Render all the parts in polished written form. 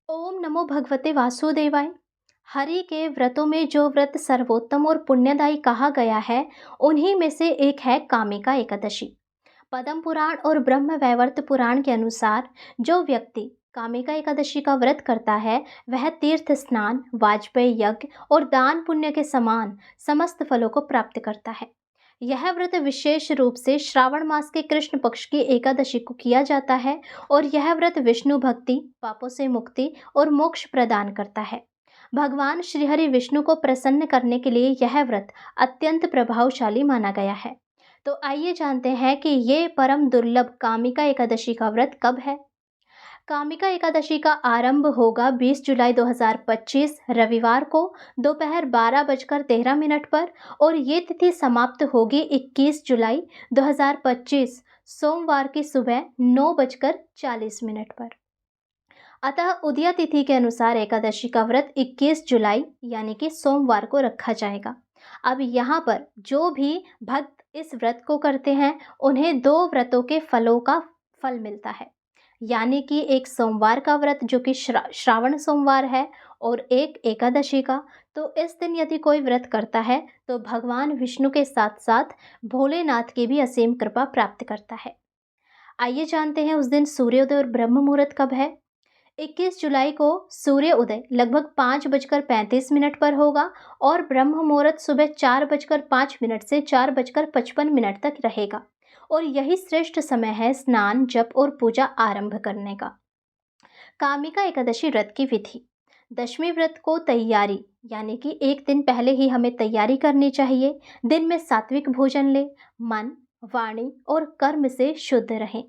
ओम नमो भगवते वासुदेवाय। हरि के व्रतों में जो व्रत सर्वोत्तम और पुण्यदायी कहा गया है, उन्हीं में से एक है कामिका एकादशी। पद्म पुराण और ब्रह्म वैवर्त पुराण के अनुसार जो व्यक्ति कामिका एकादशी का व्रत करता है, वह तीर्थ स्नान, वाजपेय यज्ञ और दान पुण्य के समान समस्त फलों को प्राप्त करता है। यह व्रत विशेष रूप से श्रावण मास के कृष्ण पक्ष की एकादशी को किया जाता है और यह व्रत विष्णु भक्ति, पापों से मुक्ति और मोक्ष प्रदान करता है। भगवान श्रीहरि विष्णु को प्रसन्न करने के लिए यह व्रत अत्यंत प्रभावशाली माना गया है। तो आइए जानते हैं कि ये परम दुर्लभ कामिका एकादशी का व्रत कब है। कामिका एकादशी का आरंभ होगा 20 जुलाई 2025 रविवार को दोपहर 12:13 पर और ये तिथि समाप्त होगी 21 जुलाई 2025 सोमवार की सुबह 9:40 पर। अतः उदया तिथि के अनुसार एकादशी का व्रत 21 जुलाई यानी कि सोमवार को रखा जाएगा। अब यहाँ पर जो भी भक्त इस व्रत को करते हैं, उन्हें दो व्रतों के फलों का फल मिलता है, यानी कि एक सोमवार का व्रत जो कि श्रावण सोमवार है और एक एकादशी का। तो इस दिन यदि कोई व्रत करता है तो भगवान विष्णु के साथ साथ भोलेनाथ की भी असीम कृपा प्राप्त करता है। आइए जानते हैं उस दिन सूर्योदय और ब्रह्म मुहूर्त कब है। 21 जुलाई को सूर्य उदय लगभग 5:35 पर होगा और ब्रह्म मुहूर्त सुबह 4:05 से 4:55 तक रहेगा और यही श्रेष्ठ समय है स्नान, जप और पूजा आरंभ करने का। कामिका एकादशी व्रत की विधि। दशमी व्रत को तैयारी यानी कि एक दिन पहले ही हमें तैयारी करनी चाहिए। दिन में सात्विक भोजन ले, मन, वाणी और कर्म से शुद्ध रहें।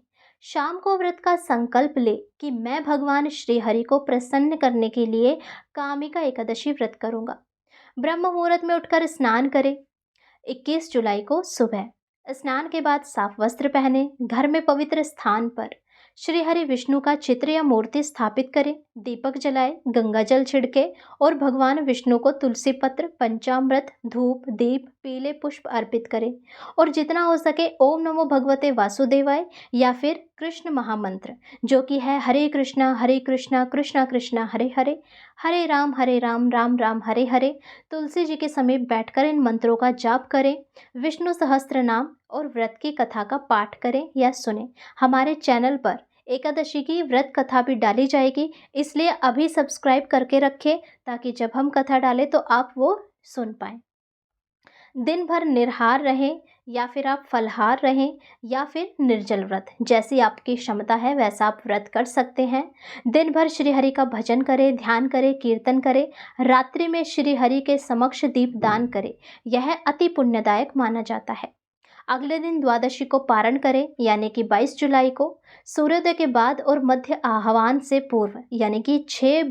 शाम को व्रत का संकल्प ले कि मैं भगवान श्री हरि को प्रसन्न करने के लिए कामिका एकादशी व्रत करूंगा। ब्रह्म मुहूर्त में उठकर स्नान करें। 21 जुलाई को सुबह स्नान के बाद साफ वस्त्र पहने, घर में पवित्र स्थान पर श्री हरि विष्णु का चित्र या मूर्ति स्थापित करें, दीपक जलाए, गंगा जल छिड़के और भगवान विष्णु को तुलसी पत्र, पंचामृत, धूप, दीप, पीले पुष्प अर्पित करें और जितना हो सके ओम नमो भगवते वासुदेवाय या फिर कृष्ण महामंत्र जो कि है हरे कृष्णा कृष्णा कृष्णा हरे हरे, हरे राम राम राम हरे हरे, तुलसी जी के समीप बैठकर इन मंत्रों का जाप करें। विष्णु सहस्त्र नाम और व्रत की कथा का पाठ करें या सुने। हमारे चैनल पर एकादशी की व्रत कथा भी डाली जाएगी, इसलिए अभी सब्सक्राइब करके रखें ताकि जब हम कथा डालें तो आप वो सुन पाएं। दिन भर निराहार रहें या फिर आप फलहार रहें या फिर निर्जल व्रत, जैसी आपकी क्षमता है वैसा आप व्रत कर सकते हैं। दिन भर श्री हरि का भजन करें, ध्यान करें, कीर्तन करें। रात्रि में श्री हरि के समक्ष दीप दान करें, यह अति पुण्यदायक माना जाता है। अगले दिन द्वादशी को पारण करें यानी कि 22 जुलाई को सूर्योदय के बाद और मध्य आह्वान से पूर्व यानी कि 6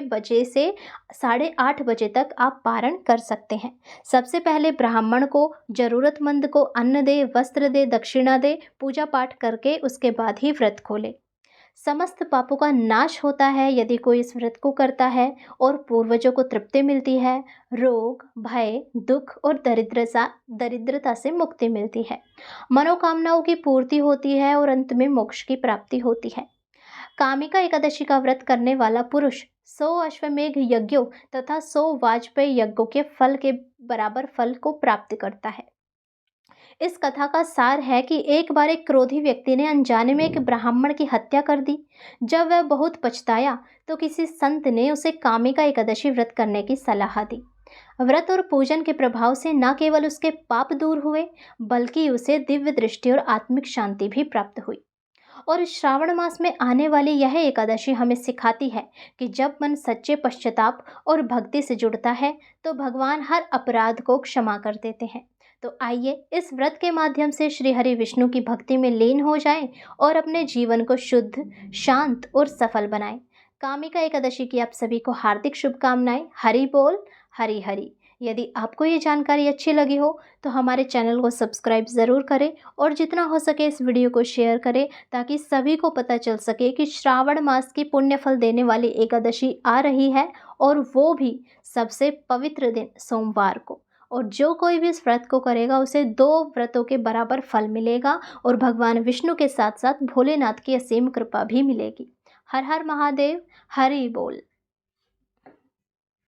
बजे से 8:30 बजे तक आप पारण कर सकते हैं। सबसे पहले ब्राह्मण को, जरूरतमंद को अन्न दे, वस्त्र दे, दक्षिणा दे, पूजा पाठ करके उसके बाद ही व्रत खोले। समस्त पापों का नाश होता है यदि कोई इस व्रत को करता है और पूर्वजों को तृप्ति मिलती है। रोग, भय, दुख और दरिद्रता से मुक्ति मिलती है। मनोकामनाओं की पूर्ति होती है और अंत में मोक्ष की प्राप्ति होती है। कामिका एकादशी का व्रत करने वाला पुरुष 100 अश्वमेघ यज्ञों तथा 100 वाजपेय यज्ञों के फल के बराबर फल को प्राप्त करता है। इस कथा का सार है कि एक बार एक क्रोधी व्यक्ति ने अनजाने में एक ब्राह्मण की हत्या कर दी। जब वह बहुत पछताया तो किसी संत ने उसे कामिका एकादशी व्रत करने की सलाह दी। व्रत और पूजन के प्रभाव से न केवल उसके पाप दूर हुए बल्कि उसे दिव्य दृष्टि और आत्मिक शांति भी प्राप्त हुई। और श्रावण मास में आने वाली यह एकादशी हमें सिखाती है कि जब मन सच्चे पश्चाताप और भक्ति से जुड़ता है तो भगवान हर अपराध को क्षमा कर देते हैं। तो आइए इस व्रत के माध्यम से श्री हरि विष्णु की भक्ति में लीन हो जाएं और अपने जीवन को शुद्ध, शांत और सफल बनाएं। कामिका एकादशी की आप सभी को हार्दिक शुभकामनाएं। हरि बोल, हरि हरि। यदि आपको ये जानकारी अच्छी लगी हो तो हमारे चैनल को सब्सक्राइब ज़रूर करें और जितना हो सके इस वीडियो को शेयर करें ताकि सभी को पता चल सके कि श्रावण मास की पुण्य फल देने वाली एकादशी आ रही है और वो भी सबसे पवित्र दिन सोमवार को। और जो कोई भी इस व्रत को करेगा उसे 2 व्रतों के बराबर फल मिलेगा और भगवान विष्णु के साथ साथ भोलेनाथ की असीम कृपा भी मिलेगी। हर हर महादेव, हरि बोल।